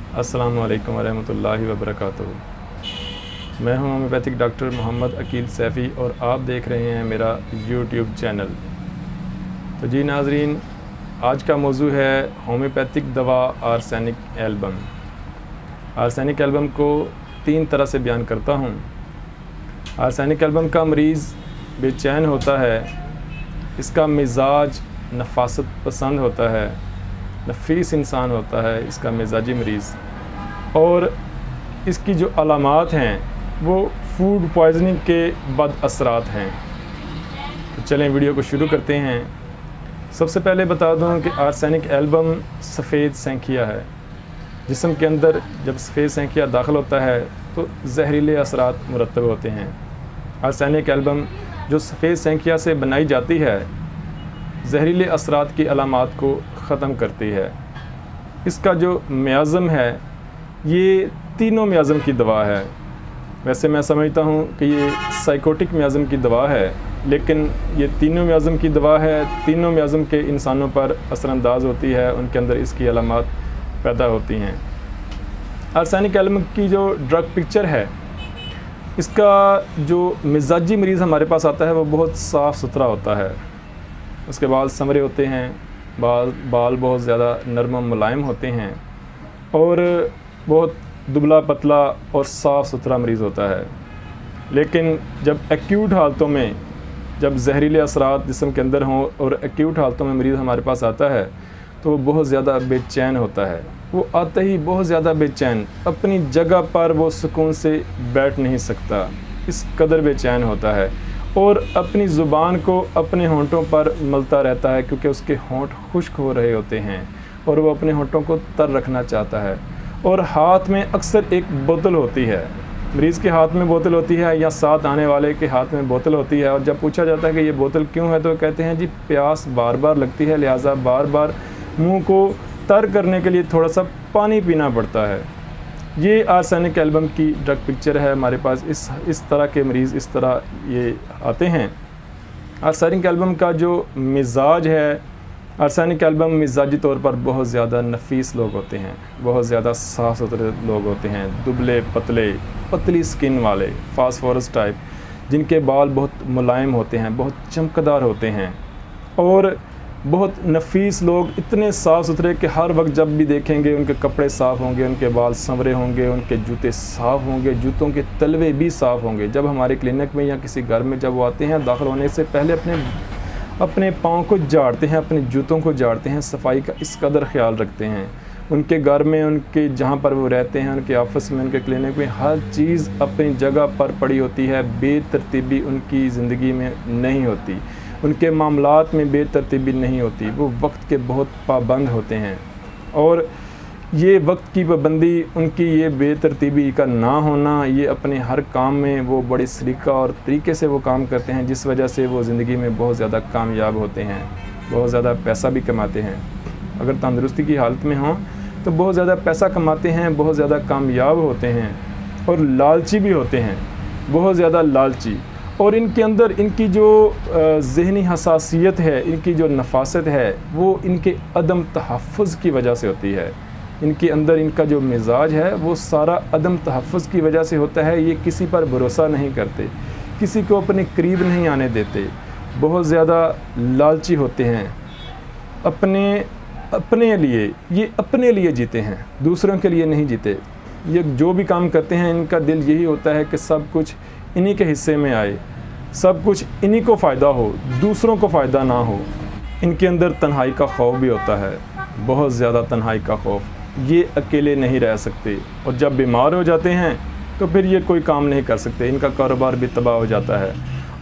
अस्सलामु अलैकुम वरहमतुल्लाहि वबरकातुहू। मैं हूं होम्योपैथिक डॉक्टर मोहम्मद अकील सैफ़ी और आप देख रहे हैं मेरा यूट्यूब चैनल। तो जी नाज़रीन, आज का मौजू है होम्योपैथिक दवा आर्सेनिक एल्बम। आर्सेनिक एल्बम को 3 तरह से बयान करता हूं। आर्सेनिक एल्बम का मरीज़ बेचैन होता है, इसका मिजाज नफासत पसंद होता है, नफीस इंसान होता है इसका मिजाजी मरीज़, और इसकी जो अलामात हैं वो फूड पॉइजनिंग के बद असरात हैं। तो चलें वीडियो को शुरू करते हैं। सबसे पहले बता दूं कि आर्सेनिक एल्बम सफ़ेद सेंकिया है। जिस्म के अंदर जब सफ़ेद सेंकिया दाखिल होता है तो जहरीले असरात मुरतब होते हैं। आर्सेनिक एल्बम जो सफ़ेद सेंकिया से बनाई जाती है जहरीले असरात की अलामात को ख़त्म करती है। इसका जो मियाज़म है ये तीनों मियाज़म की दवा है। वैसे मैं समझता हूँ कि ये साइकोटिक मियाज़म की दवा है, लेकिन ये तीनों मियाज़म की दवा है। तीनों मियाज़म के इंसानों पर असरअंदाज होती है, उनके अंदर इसकी अलामात पैदा होती हैं। आर्सेनिक एल्बम की जो ड्रग पिक्चर है, इसका जो मिजाजी मरीज़ हमारे पास आता है वो बहुत साफ़ सुथरा होता है। उसके बाल संवरे होते हैं, बाल बहुत ज़्यादा नरम और मुलायम होते हैं, और बहुत दुबला पतला और साफ़ सुथरा मरीज़ होता है। लेकिन जब एक्यूट हालतों में, जब जहरीले असरात जिस्म के अंदर हों और एक्यूट हालतों में मरीज़ हमारे पास आता है तो वो बहुत ज़्यादा बेचैन होता है। वो आते ही बहुत ज़्यादा बेचैन, अपनी जगह पर वो सुकून से बैठ नहीं सकता, इस कदर बेचैन होता है, और अपनी ज़ुबान को अपने होंठों पर मलता रहता है क्योंकि उसके होंठ खुश्क हो रहे होते हैं और वो अपने होंठों को तर रखना चाहता है। और हाथ में अक्सर एक बोतल होती है, मरीज़ के हाथ में बोतल होती है या साथ आने वाले के हाथ में बोतल होती है, और जब पूछा जाता है कि ये बोतल क्यों है तो कहते हैं जी प्यास बार बार लगती है, लिहाजा बार बार मुँह को तर करने के लिए थोड़ा सा पानी पीना पड़ता है। ये आर्सेनिक एल्बम की ड्रग पिक्चर है। हमारे पास इस तरह के मरीज़ इस तरह ये आते हैं। आर्सेनिक एल्बम का जो मिजाज है, आर्सेनिक एल्बम मिजाजी तौर पर बहुत ज़्यादा नफीस लोग होते हैं, बहुत ज़्यादा साफ़ सुथरे लोग होते हैं, दुबले पतले, पतली स्किन वाले, फास्फोरस टाइप, जिनके बाल बहुत मुलायम होते हैं, बहुत चमकदार होते हैं, और बहुत नफीस लोग, इतने साफ़ सुथरे कि हर वक्त जब भी देखेंगे उनके कपड़े साफ़ होंगे, उनके बाल संवरे होंगे, उनके जूते साफ़ होंगे, जूतों के तलवे भी साफ़ होंगे। जब हमारे क्लिनिक में या किसी घर में जब वो आते हैं, दाखिल होने से पहले अपने पाँव को झाड़ते हैं, अपने जूतों को झाड़ते हैं, सफाई का इस कदर ख्याल रखते हैं। उनके घर में, उनके जहाँ पर वो रहते हैं, उनके ऑफिस में, उनके क्लिनिक में हर चीज़ अपनी जगह पर पड़ी होती है। बेतरतीबी उनकी ज़िंदगी में नहीं होती, उनके मामलात में बेतरतीबी नहीं होती। वो वक्त के बहुत पाबंद होते हैं, और ये वक्त की पाबंदी, उनकी ये बेतरतीबी का ना होना, ये अपने हर काम में वो बड़े सलीका और तरीके से वो काम करते हैं, जिस वजह से वो ज़िंदगी में बहुत ज़्यादा कामयाब होते हैं, बहुत ज़्यादा पैसा भी कमाते हैं। अगर तंदुरुस्ती की हालत में हों तो बहुत ज़्यादा पैसा कमाते हैं, बहुत ज़्यादा कामयाब होते हैं, और लालची भी होते हैं, बहुत ज़्यादा लालची। और इनके अंदर इनकी जो ज़हनी हसासियत है, इनकी जो नफासत है, वो इनके अदम तहफ़्फ़ुज़ की वजह से होती है। इनके अंदर इनका जो मिजाज है वो सारा अदम तहफ़्फ़ुज़ की वजह से होता है। ये किसी पर भरोसा नहीं करते, किसी को अपने करीब नहीं आने देते, बहुत ज़्यादा लालची होते हैं। अपने लिए, ये अपने लिए जीते हैं, दूसरों के लिए नहीं जीते। ये जो भी काम करते हैं, इनका दिल यही होता है कि सब कुछ इन्हीं के हिस्से में आए, सब कुछ इन्हीं को फ़ायदा हो, दूसरों को फ़ायदा ना हो। इनके अंदर तन्हाई का खौफ भी होता है, बहुत ज़्यादा तन्हाई का खौफ। ये अकेले नहीं रह सकते, और जब बीमार हो जाते हैं तो फिर ये कोई काम नहीं कर सकते, इनका कारोबार भी तबाह हो जाता है,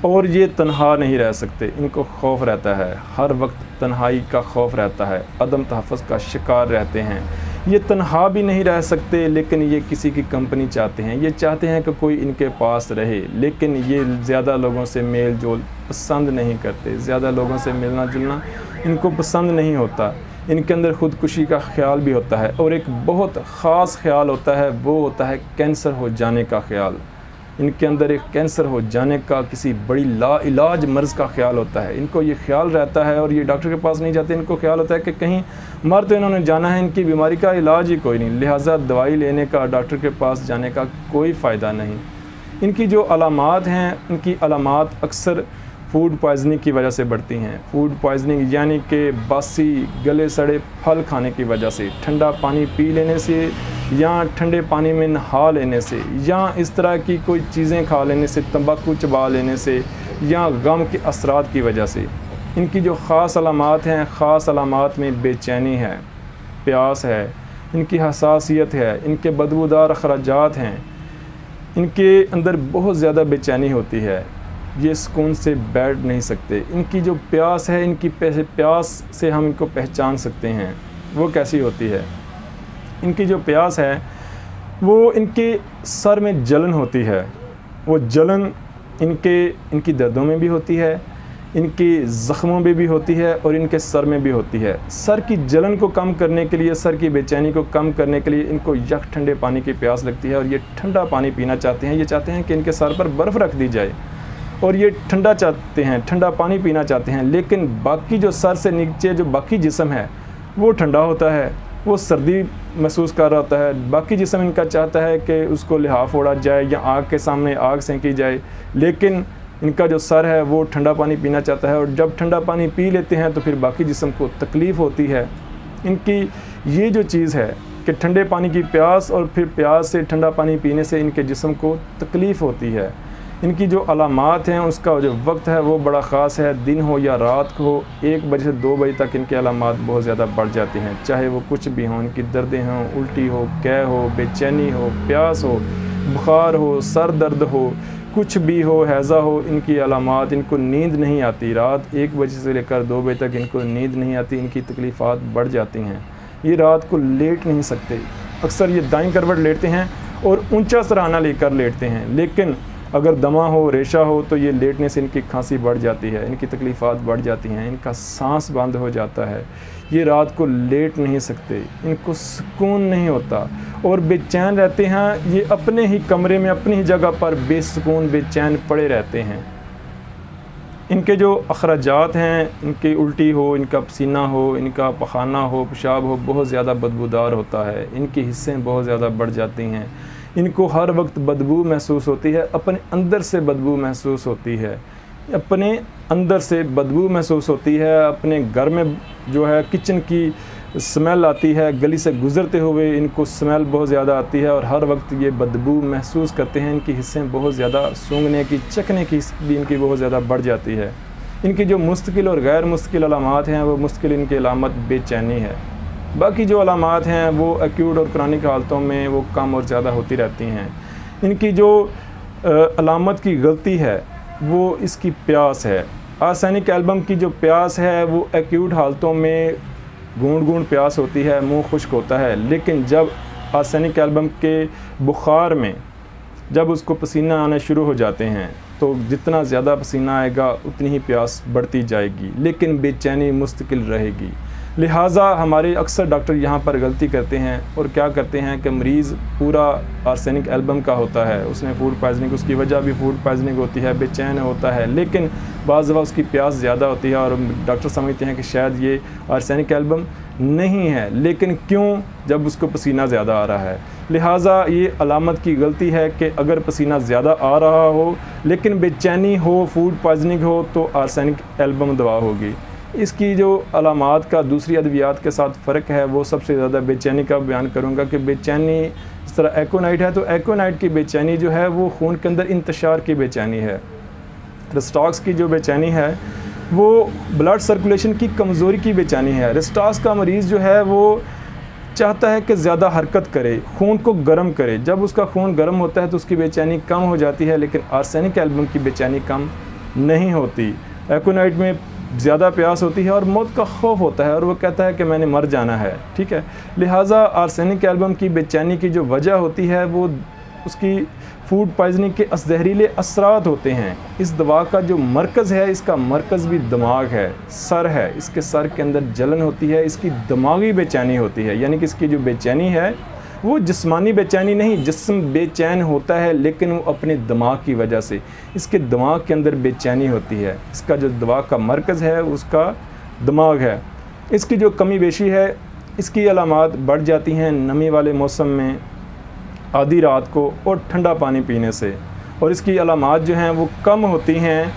और ये तन्हा नहीं रह सकते। इनको खौफ रहता है, हर वक्त तन्हाई का खौफ रहता है, अदम तहफ़्फ़ुज़ का शिकार रहते हैं। ये तन्हा भी नहीं रह सकते, लेकिन ये किसी की कंपनी चाहते हैं। ये चाहते हैं कि कोई इनके पास रहे, लेकिन ये ज़्यादा लोगों से मेल जोल पसंद नहीं करते, ज़्यादा लोगों से मिलना जुलना इनको पसंद नहीं होता। इनके अंदर ख़ुदकुशी का ख्याल भी होता है, और एक बहुत ख़ास ख्याल होता है, वो होता है कैंसर हो जाने का ख्याल। इनके अंदर एक कैंसर हो जाने का, किसी बड़ी लाइलाज मर्ज़ का ख्याल होता है। इनको ये ख्याल रहता है और ये डॉक्टर के पास नहीं जाते। इनको ख्याल होता है कि कहीं मर तो इन्होंने जाना है, इनकी बीमारी का इलाज ही कोई नहीं, लिहाजा दवाई लेने का, डॉक्टर के पास जाने का कोई फ़ायदा नहीं। इनकी जो अलामात हैं, इनकी अलामात अक्सर फूड पॉइज़निंग की वजह से बढ़ती हैं। फूड पॉइज़निंग यानी कि बासी गले सड़े फल खाने की वजह से, ठंडा पानी पी लेने से या ठंडे पानी में नहा लेने से, या इस तरह की कोई चीज़ें खा लेने से, तंबाकू चबा लेने से, या गम के असरात की वजह से। इनकी जो ख़ास अलामात हैं, ख़ास अलामात में बेचैनी है, प्यास है, इनकी हसासियत है, इनके बदबूदार अखराजात हैं, इनके अंदर बहुत ज़्यादा बेचैनी होती है, ये सुकून से बैठ नहीं सकते। इनकी जो प्यास है, इनकी प्यास से हम इनको पहचान सकते हैं, वो कैसी होती है। इनकी जो प्यास है वो इनके सर में जलन होती है, वो जलन इनकी दर्दों में भी होती है, इनके ज़ख्मों में भी होती है और इनके सर में भी होती है। सर की जलन को कम करने के लिए, सर की बेचैनी को कम करने के लिए इनको यक ठंडे पानी की प्यास लगती है और ये ठंडा पानी पीना चाहते हैं। ये चाहते हैं कि इनके सर पर बर्फ़ रख दी जाए और ये ठंडा चाहते हैं, ठंडा पानी पीना चाहते हैं। लेकिन बाकी जो सर से नीचे जो बाकी जिस्म है वो ठंडा होता है, वो सर्दी महसूस कर रहा होता है। बाकी जिस्म इनका चाहता है कि उसको लिहाफ ओढ़ा जाए या आग के सामने आग सेंकी जाए, लेकिन इनका जो सर है वो ठंडा पानी पीना चाहता है। और जब ठंडा पानी पी लेते हैं तो फिर बाकी जिस्म को तकलीफ़ होती है। इनकी ये जो चीज़ है कि ठंडे पानी की प्यास और फिर प्यास से ठंडा पानी पीने से इनके जिस्म को तकलीफ़ होती है। इनकी जो अलामात हैं, उसका जो वक्त है वो बड़ा ख़ास है, दिन हो या रात हो। 1 बजे से 2 बजे तक इनके अलामात बहुत ज़्यादा बढ़ जाती हैं, चाहे वो कुछ भी हों। इनकी दर्दें हों, उल्टी हो, कै हो, बेचैनी हो, प्यास हो, बुखार हो, सर दर्द हो, कुछ भी हो, हैज़ा हो, इनकी अलामात। इनको नींद नहीं आती, रात 1 बजे से लेकर 2 बजे तक इनको नींद नहीं आती, इनकी तकलीफ़ात बढ़ जाती हैं। ये रात को लेट नहीं सकते, अक्सर ये दाईं करवट लेटते हैं और ऊंचा सराहना लेकर लेटते हैं। लेकिन अगर दमा हो, रेशा हो तो ये लेटने से इनकी खांसी बढ़ जाती है, इनकी तकलीफ़ात बढ़ जाती हैं, इनका सांस बंद हो जाता है। ये रात को लेट नहीं सकते, इनको सुकून नहीं होता और बेचैन रहते हैं। ये अपने ही कमरे में, अपनी ही जगह पर बेसुकून बेचैन पड़े रहते हैं। इनके जो अखराजात हैं, इनकी उल्टी हो, इनका पसीना हो, इनका पखाना हो, पेशाब हो, बहुत ज़्यादा बदबूदार होता है। इनकी हिस्सें बहुत ज़्यादा बढ़ जाती हैं। इनको हर वक्त बदबू महसूस होती है, अपने अंदर से बदबू महसूस होती है, अपने अंदर से बदबू महसूस होती है। अपने घर में जो है किचन की स्मेल आती है, गली से गुज़रते हुए इनको स्मेल बहुत ज़्यादा आती है और हर वक्त ये बदबू महसूस करते हैं। इनकी हिस्सें बहुत ज़्यादा सूंघने की, चखने की भी इनकी बहुत ज़्यादा बढ़ जाती है। इनकी जो मुस्तकिल और गैर मुस्तकिल अलामात हैं, वो मुस्तकिल इनकी अलामत बेचैनी है। बाकी जो अलामात हैं वो एक्यूट और क्रॉनिक हालतों में वो कम और ज़्यादा होती रहती हैं। इनकी जो अलामत की गलती है वो इसकी प्यास है। आर्सेनिक एल्बम की जो प्यास है वो एक्यूट हालतों में गूंद गूंद प्यास होती है, मुंह खुश्क होता है। लेकिन जब आर्सेनिक एल्बम के बुखार में जब उसको पसीना आना शुरू हो जाते हैं तो जितना ज़्यादा पसीना आएगा उतनी ही प्यास बढ़ती जाएगी, लेकिन बेचैनी मुस्तकिल रहेगी। लिहाजा हमारे अक्सर डॉक्टर यहाँ पर गलती करते हैं और क्या करते हैं कि मरीज़ पूरा आर्सेनिक एल्बम का होता है, उसमें फूड पॉइज़निंग, उसकी वजह भी फूड पॉइज़निंग होती है, बेचैन होता है, लेकिन बाज़ दफ़ा उसकी प्यास ज़्यादा होती है और डॉक्टर समझते हैं कि शायद ये आर्सेनिक एल्बम नहीं है, लेकिन क्यों, जब उसको पसीना ज़्यादा आ रहा है। लिहाजा ये अलामत की गलती है कि अगर पसीना ज़्यादा आ रहा हो लेकिन बेचैनी हो, फूड पॉइज़निंग हो, तो आर्सेनिक एल्बम दवा होगी। इसकी जो अलामात का दूसरी अद्वियात के साथ फ़र्क है वो सबसे ज़्यादा बेचैनी का बयान करूँगा कि बेचैनी इस तरह एकोनाइट है तो एकोनाइट की बेचैनी जो है वो खून के अंदर इंतशार की बेचैनी है। रेस्टॉक्स की जो बेचैनी है वो ब्लड सर्कुलेशन की कमज़ोरी की बेचैनी है। रेस्टॉक्स का मरीज़ जो है वो चाहता है कि ज़्यादा हरकत करे, खून को गर्म करे। जब उसका खून गर्म होता है तो उसकी बेचैनी कम हो जाती है, लेकिन आर्सेनिक एल्बम की बेचैनी कम नहीं होती। एकोनाइट में ज़्यादा प्यास होती है और मौत का खौफ होता है और वो कहता है कि मैंने मर जाना है, ठीक है। लिहाजा आर्सेनिक एल्बम की बेचैनी की जो वजह होती है वो उसकी फूड पॉइज़निंग के जहरीले असरात होते हैं। इस दवा का जो मरकज़ है, इसका मरकज़ भी दिमाग है, सर है। इसके सर के अंदर जलन होती है, इसकी दिमागी बेचैनी होती है, यानी कि इसकी जो बेचैनी है वो जिस्मानी बेचैनी नहीं, जिस्म बेचैन होता है लेकिन वो अपने दिमाग की वजह से, इसके दिमाग के अंदर बेचैनी होती है। इसका जो दिमाग का मरकज़ है उसका दिमाग है। इसकी जो कमी बेशी है, इसकी अलामात बढ़ जाती हैं नमी वाले मौसम में, आधी रात को और ठंडा पानी पीने से, और इसकी अलामात जो हैं वो कम होती हैं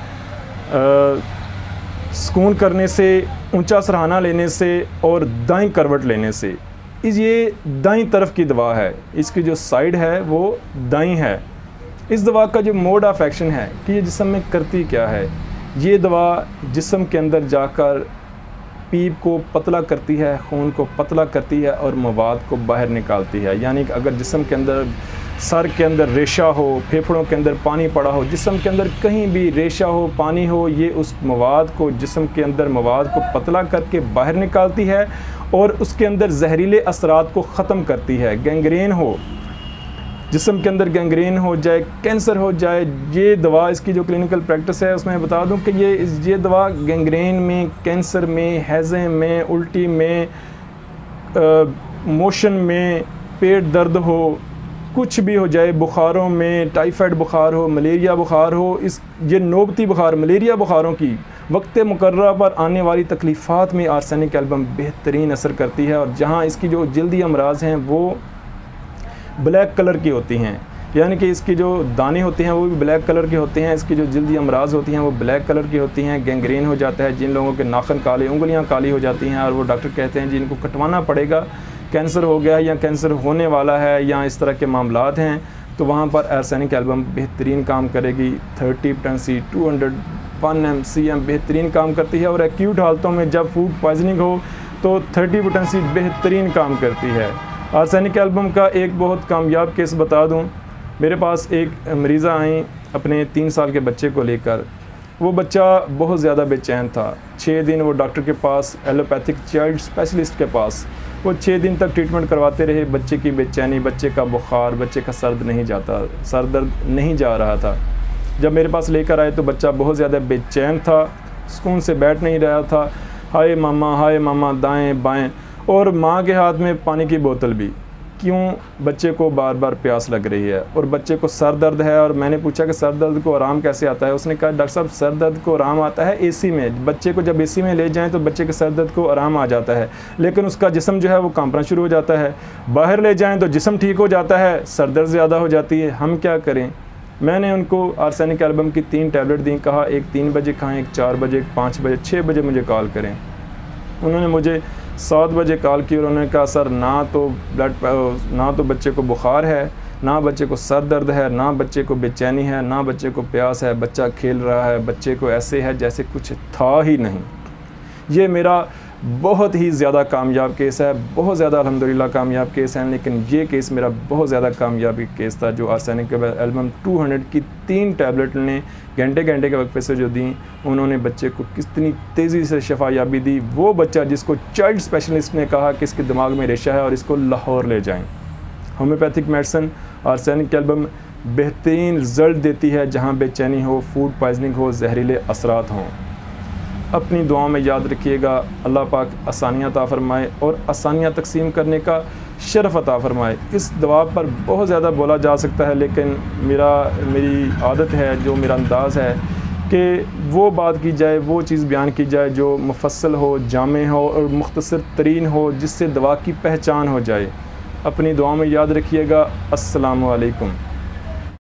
सुकून करने से, ऊंचा सराहना लेने से और दाईं करवट लेने से। ये दाईं तरफ की दवा है, इसकी जो साइड है वो दाईं है। इस दवा का जो मोड ऑफ एक्शन है कि ये जिस्म में करती क्या है, ये दवा जिस्म के अंदर जाकर पीप को पतला करती है, खून को पतला करती है और मवाद को बाहर निकालती है। यानी कि अगर जिस्म के अंदर, सर के अंदर रेशा हो, फेफड़ों के अंदर पानी पड़ा हो, जिस्म के अंदर कहीं भी रेशा हो, पानी हो, ये उस मवाद को, जिस्म के अंदर मवाद को पतला करके बाहर निकालती है और उसके अंदर जहरीले असरात को ख़त्म करती है। गैंग्रीन हो, जिस्म के अंदर गैंग्रीन हो जाए, कैंसर हो जाए, ये दवा, इसकी जो क्लिनिकल प्रैक्टिस है उसमें बता दूं कि ये दवा गैंग्रीन में, कैंसर में, हैज़े में, उल्टी में, मोशन में, पेट दर्द हो, कुछ भी हो जाए, बुखारों में, टाइफाइड बुखार हो, मलेरिया बुखार हो, ये नौबती बुखार, मलेरिया बुखारों की वक्त मुकर्रर पर आने वाली तकलीफ़ात में आर्सेनिक एल्बम बेहतरीन असर करती है। और जहाँ इसकी जो जल्दी अमराज हैं वो ब्लैक कलर की होती हैं, यानी कि इसकी जो दाने होते हैं वो भी ब्लैक कलर के होते हैं, इसकी जो जल्दी अमराज होती हैं वो ब्लैक कलर की होती हैं। गैंग्रीन हो जाता है, जिन लोगों के नाखन काले, उंगलियां काली हो जाती हैं और वो डॉक्टर कहते हैं जिनको कटवाना पड़ेगा, कैंसर हो गया या कैंसर होने वाला है या इस तरह के मामलात हैं, तो वहाँ पर आर्सेनिक एल्बम बेहतरीन काम करेगी। 30 पोटेंसी 200 1 mcm बेहतरीन काम करती है। और एक्यूट हालतों में जब फूड पॉइजनिंग हो तो 30 पोटेंसी बेहतरीन काम करती है। आर्सेनिक एल्बम का एक बहुत कामयाब केस बता दूं, मेरे पास एक मरीज़ा आई अपने 3 साल के बच्चे को लेकर। वो बच्चा बहुत ज़्यादा बेचैन था। 6 दिन वो डॉक्टर के पास, एलोपैथिक चाइल्ड स्पेशलिस्ट के पास, वो 6 दिन तक ट्रीटमेंट करवाते रहे। बच्चे की बेचैनी, बच्चे का बुखार, बच्चे का सर दर्द नहीं जा रहा था। जब मेरे पास लेकर आए तो बच्चा बहुत ज़्यादा बेचैन था, सुकून से बैठ नहीं रहा था, हाय मामा दाएं बाएं, और माँ के हाथ में पानी की बोतल भी। क्यों? बच्चे को बार बार प्यास लग रही है और बच्चे को सर दर्द है। और मैंने पूछा कि सर दर्द को आराम कैसे आता है? उसने कहा डॉक्टर साहब सर दर्द को आराम आता है एसी में। बच्चे को जब एसी में ले जाएं तो बच्चे के सर दर्द को आराम आ जाता है, लेकिन उसका जिस्म जो है वो कांपना शुरू हो जाता है। बाहर ले जाएं तो जिस्म ठीक हो जाता है, सर दर्द ज़्यादा हो जाती है। हम क्या करें? मैंने उनको आर्सेनिक एल्बम की 3 टैबलेट दी, कहा एक 3 बजे खाएँ, एक 4 बजे, एक 5 बजे, 6 बजे मुझे कॉल करें। उन्होंने मुझे 7 बजे कॉल की और उन्होंने कहा सर ना तो बच्चे को बुखार है, ना बच्चे को सर दर्द है, ना बच्चे को बेचैनी है, ना बच्चे को प्यास है, बच्चा खेल रहा है, बच्चे को ऐसे है जैसे कुछ था ही नहीं। ये मेरा बहुत ही ज़्यादा कामयाब केस है, बहुत ज़्यादा अल्हम्दुलिल्लाह कामयाब केस है, लेकिन ये केस मेरा बहुत ज़्यादा कामयाबी केस था। जो आर्सेनिक एल्बम 200 की 3 टैबलेट ने घंटे के वक्फे से जो दी, उन्होंने बच्चे को कितनी तेज़ी से शफायाबी दी। वो बच्चा जिसको चाइल्ड स्पेशलिस्ट ने कहा कि इसके दिमाग में रेशा है और इसको लाहौर ले जाएं। होम्योपैथिक मेडिसिन आर्सेनिक एल्बम बेहतरीन रिज़ल्ट देती है जहाँ बेचैनी हो, फूड पॉइजनिंग हो, जहरीले असरात हों। अपनी दुआओं में याद रखिएगा। अल्लाह पाक आसानियाँ अता फ़रमाए और आसानियाँ तकसीम करने का शरफ़ अता फ़रमाए। इस दवा पर बहुत ज़्यादा बोला जा सकता है, लेकिन मेरी आदत है, जो मेरा अंदाज़ है कि वो बात की जाए, वो चीज़ बयान की जाए जो मुफस्सल हो, जामे हो और मुख्तसर तरीन हो, जिससे दवा की पहचान हो जाए। अपनी दुआओं में याद रखिएगा। अस्सलामु अलैकुम।